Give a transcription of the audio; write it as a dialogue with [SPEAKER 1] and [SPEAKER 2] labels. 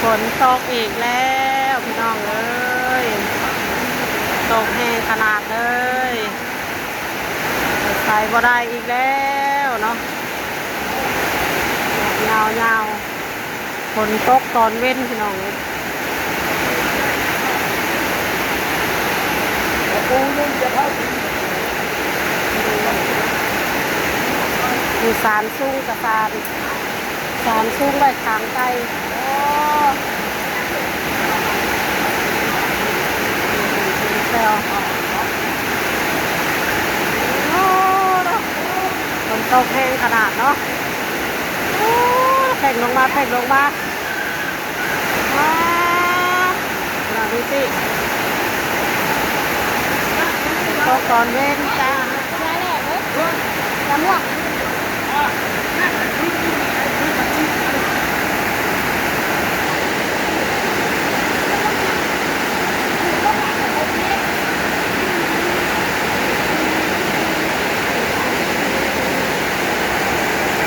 [SPEAKER 1] ฝนตกอีกแล้วพี่น้องเอ้ยตกแห้งขนาดเลยใส่บ่ได้อีกแล้วเนาะยาวฝนตกตอนเว้นพี่น้องมีสารซุ้งกับสารซุ้งไว้ขางไกลแล้วฝนตกแห้งขนาดเนาะแผ่งลงมาดูสิตกตอนเว้นจ้า
[SPEAKER 2] แย่แหละเลยจะม่วง